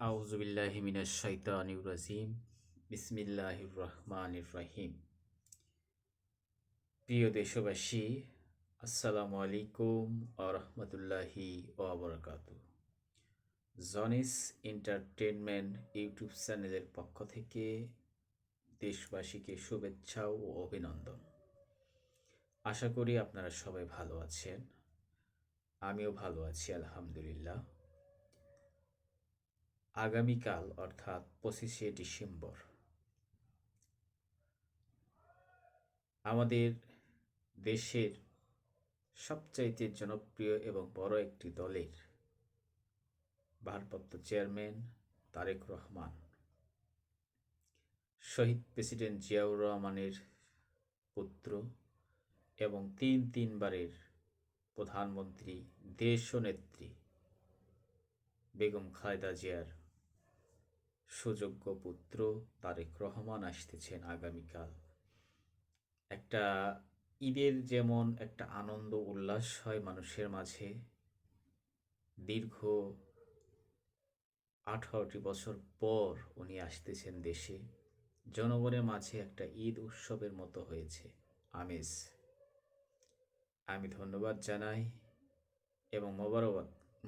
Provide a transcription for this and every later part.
আউযুবিল্লাহি মিনাশ শাইতানির রাজিম। বিসমিল্লাহির রহমানির রহিম। প্রিয় দেশবাসী, আসসালামু আলাইকুম ওয়া রাহমাতুল্লাহি ওয়া বারাকাতুহু। জনিস এন্টারটেইনমেন্ট ইউটিউব চ্যানেলের পক্ষ থেকে দেশবাসীকে শুভেচ্ছা ও অভিনন্দন। আশা করি আপনারা সবাই ভালো আছেন। আমিও ভালো আছি আলহামদুলিল্লাহ। আগামীকাল অর্থাৎ 25শে ডিসেম্বর আমাদের দেশের সবচাইতে জনপ্রিয় এবং বড় একটি দলের ভারপ্রাপ্ত চেয়ারম্যান তারেক রহমান শহীদ প্রেসিডেন্ট জিয়াউর রহমানের পুত্র এবং তিনবারের প্রধানমন্ত্রী দেশনেত্রী বেগম খালেদা জিয়ার সুযোগ্য পুত্র তারেক রহমান আসতেছেন আগামীকাল। একটা ঈদের যেমন একটা আনন্দ উল্লাস হয় মানুষের মাঝে, দীর্ঘ 18টি বছর পর উনি আসতেছেন দেশে, জনগণের মাঝে একটা ঈদ উৎসবের মতো হয়েছে আমেজ। আমি ধন্যবাদ জানাই এবং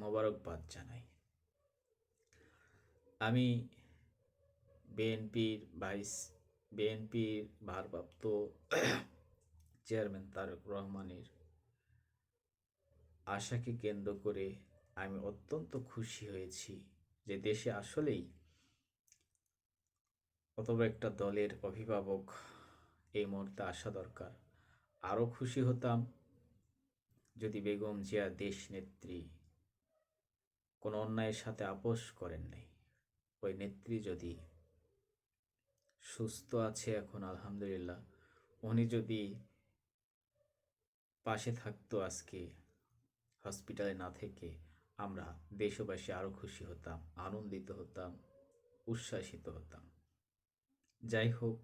মোবারকবাদ জানাই। আমি বিএনপির ভারপ্রাপ্ত চেয়ারম্যান তারেক রহমানের আশাকে কেন্দ্র করে আমি অত্যন্ত খুশি হয়েছি যে দেশে আসলেই কত বড় একটা দলের অভিভাবক এই মুহূর্তে আসা দরকার। আরও খুশি হতাম যদি বেগম জিয়া দেশনেত্রী কোনো অন্যায়ের সাথে আপোষ করেন নাই, ওই নেত্রী যদি সুস্থ আছে এখন আলহামদুলিল্লাহ, উনি যদি পাশে থাকতো আজকে হসপিটালে না থেকে, আমরা দেশবাসী আরও খুশি হতাম, আনন্দিত হতাম, উচ্ছ্বাসিত হতাম। যাই হোক,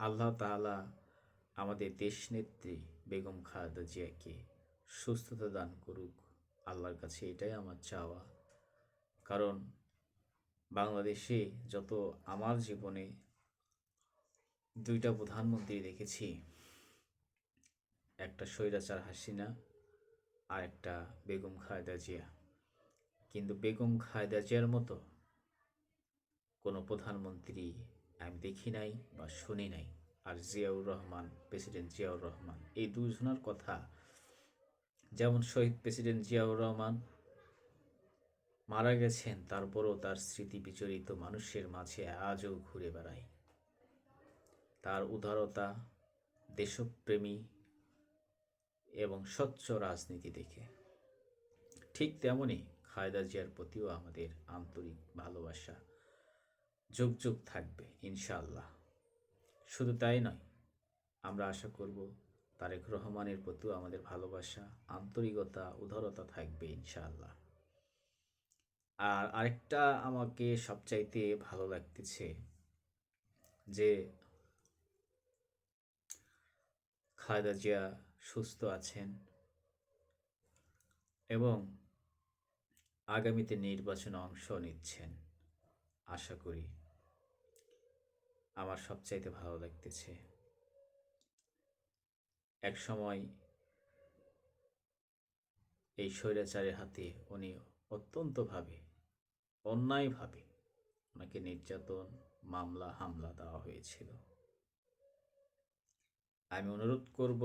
আল্লাহ তাআলা আমাদের দেশনেত্রী বেগম খালেদা জিয়াকে সুস্থতা দান করুক। আল্লাহর কাছে এটাই আমার চাওয়া। কারণ বাংলাদেশে যত আমার জীবনে দুইটা প্রধানমন্ত্রী দেখেছি, একটা স্বৈরাচার হাসিনা আর একটা বেগম খালেদা জিয়া। কিন্তু বেগম খালেদা জিয়ার মতো কোনো প্রধানমন্ত্রী আমি দেখি নাই বা শুনি নাই। আর জিয়াউর রহমান, প্রেসিডেন্ট জিয়াউর রহমান, এই দুজনের কথা, যেমন শহীদ প্রেসিডেন্ট জিয়াউর রহমান মারা গেছেন, তারপরও তার স্মৃতি বিচরিত মানুষের মাঝে আজও ঘুরে বেড়ায়। তার উদারতা, দেশপ্রেমী এবং স্বচ্ছ রাজনীতি দেখে। ঠিক তেমনি খালেদা জিয়ার প্রতিও আমাদের আন্তরিক ভালোবাসা যুগ যুগ থাকবে ইনশাআল্লাহ। শুধু তাই নয়, আমরা আশা করব তারেক রহমানের প্রতিও আমাদের ভালোবাসা, আন্তরিকতা, উদারতা থাকবে ইনশাআল্লাহ। আর আরেকটা আমাকে সবচাইতে ভালো লাগতেছে যে খালেদা জিয়া সুস্থ আছেন এবং আগামীতে নির্বাচনে অংশ নিচ্ছেন। আশা করি, আমার সবচাইতে ভালো লাগতেছে। এক সময় এই স্বৈরাচারের হাতে উনি অত্যন্তভাবে, অন্যায়ভাবে ওনাকে নির্যাতন, মামলা, হামলা দেওয়া হয়েছিল। আমি অনুরোধ করব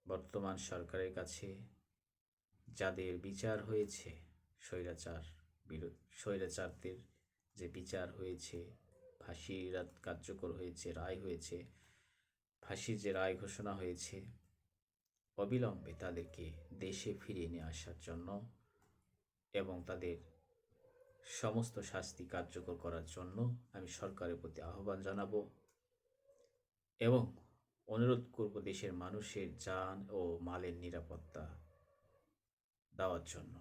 বর্তমান সরকারের কাছে, যাদের বিচার হয়েছে, স্বৈরাচারদের যে বিচার হয়েছে, ফাঁসির কার্যকর হয়েছে, রায় হয়েছে, ফাঁসির যে রায় ঘোষণা হয়েছে, অবিলম্বে তাদেরকে দেশে ফিরিয়ে নিয়ে আসার জন্য এবং তাদের সমস্ত শাস্তি কার্যকর করার জন্য আমি সরকারের প্রতি আহ্বান জানাবো এবং অনুরোধ করব দেশের মানুষের জান ও মালের নিরাপত্তা দেওয়ার জন্য।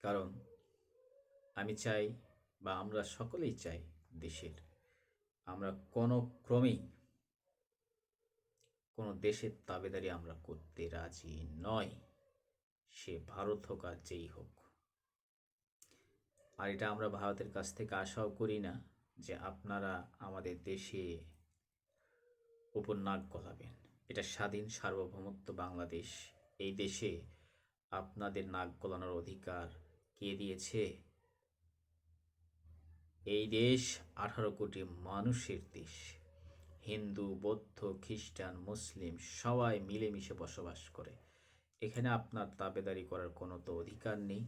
কারণ আমি চাই, বা আমরা সকলেই চাই, দেশের, আমরা কোনো ক্রমেই কোনো দেশের তাবেদারি আমরা করতে রাজি নয়। সে ভারত হোক আর যেই হোক। আর এটা আমরা ভারতের কাছ থেকে আশাও করি না যে আপনারা আমাদের দেশে উপর নাক গলাবেন। এটা স্বাধীন সার্বভৌমত্ব বাংলাদেশ। এই দেশে আপনাদের নাক গলানোর অধিকার কে দিয়েছে? এই দেশ 18 কোটি মানুষের দেশ। হিন্দু, বৌদ্ধ, খ্রিস্টান, মুসলিম সবাই মিলেমিশে বসবাস করে। এখানে আপনার দাবেদারি করার কোনো তো অধিকার নেই।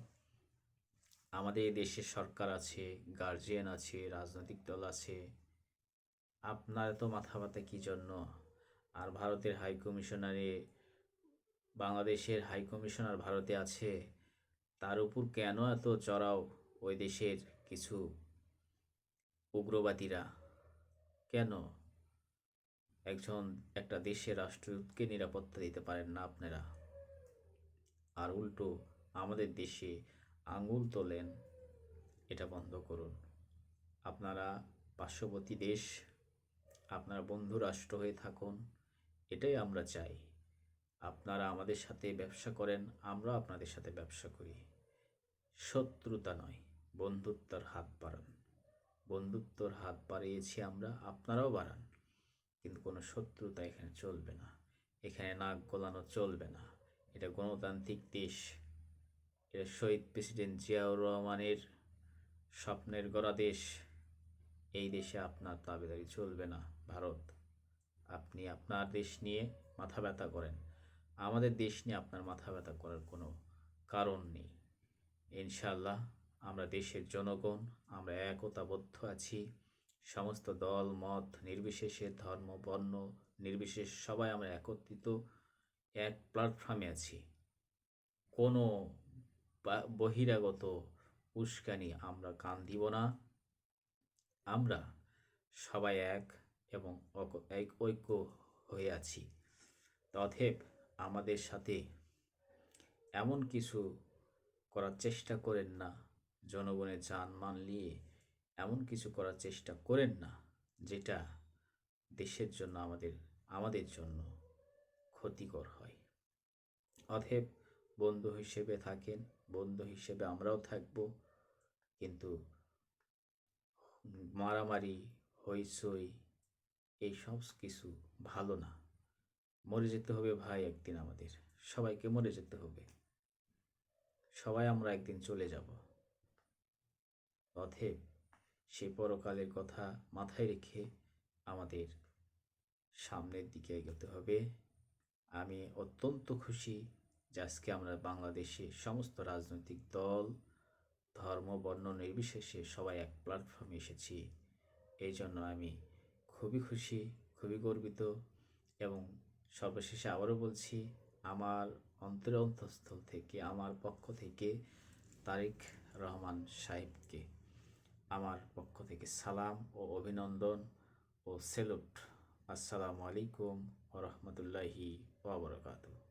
আমাদের এই দেশে সরকার আছে, গার্জিয়ান আছে, রাজনৈতিক দল আছে। আপনার তো মাথা ব্যথা কী জন্য? আর ভারতের হাই কমিশনারে, বাংলাদেশের হাই কমিশনার ভারতে আছে, তার উপর কেন এত চড়াও ওই দেশের কিছু উগ্রবাদীরা? কেন একটা দেশের রাষ্ট্রদূতকে নিরাপত্তা দিতে পারেন না আপনারা? আর উল্টো আমাদের দেশে আঙুল তোলেন, এটা বন্ধ করুন। আপনারা পার্শ্ববর্তী দেশ, আপনারা বন্ধু রাষ্ট্র হয়ে থাকুন, এটাই আমরা চাই। আপনারা আমাদের সাথে ব্যবসা করেন, আমরা আপনাদের সাথে ব্যবসা করি। শত্রুতা নয়, বন্ধুত্বর হাত বাড়ান। বন্ধুত্বর হাত বাড়িয়েছি আমরা, আপনারাও বাড়ান। কিন্তু কোনো শত্রুতা এখানে চলবে না। এখানে নাক গলানো চলবে না। এটা গণতান্ত্রিক দেশ। এটা শহীদ প্রেসিডেন্ট জিয়াউর রহমানের স্বপ্নের গড়া দেশ। এই দেশে আপনার দাবিদারি চলবে না। ভারত, আপনি আপনার দেশ নিয়ে মাথা ব্যথা করেন, আমাদের দেশ নিয়ে আপনার মাথা ব্যথা করার কোনো কারণ নেই। ইনশাআল্লাহ আমরা দেশের জনগণ, আমরা একতাবদ্ধ আছি। সমস্ত দল মত নির্বিশেষে, ধর্ম বর্ণ নির্বিশেষে সবাই আমরা একত্রিত এক প্ল্যাটফর্মে আছি। কোনো বহিরাগত উস্কানি আমরা কান দিব না। আমরা সবাই এক এবং ঐক্য হয়ে আছি। তথেব আমাদের সাথে এমন কিছু করার চেষ্টা করেন না, জনগণের জানমাল নিয়ে এমন কিছু করার চেষ্টা করেন না যেটা দেশের জন্য, আমাদের জন্য ক্ষতিকর হয়। অতএব বন্ধু হিসেবে থাকেন, বন্ধু হিসেবে আমরাও থাকব। কিন্তু মারামারি, হইচই এই সব কিছু ভালো না। মরে যেতে হবে ভাই একদিন, আমাদের সবাইকে মরে যেতে হবে। সবাই আমরা একদিন চলে যাব। অতএব সে পরকালের কথা মাথায় রেখে আমাদের সামনের দিকে এগোতে হবে। আমি অত্যন্ত খুশি যে আজকে আমরা বাংলাদেশে সমস্ত রাজনৈতিক দল, ধর্ম বর্ণ নির্বিশেষে সবাই এক প্ল্যাটফর্মে এসেছি। এই জন্য আমি খুবই খুশি, খুবই গর্বিত। এবং সর্বশেষে আবারও বলছি, আমার অন্তরের অন্তঃস্থল থেকে, আমার পক্ষ থেকে তারেক রহমান সাহেবকে আমার পক্ষ থেকে সালাম ও অভিনন্দন ও সেলুট। আসসালামু আলাইকুম ওয়া রাহমাতুল্লাহি ওয়া বারাকাতুহু।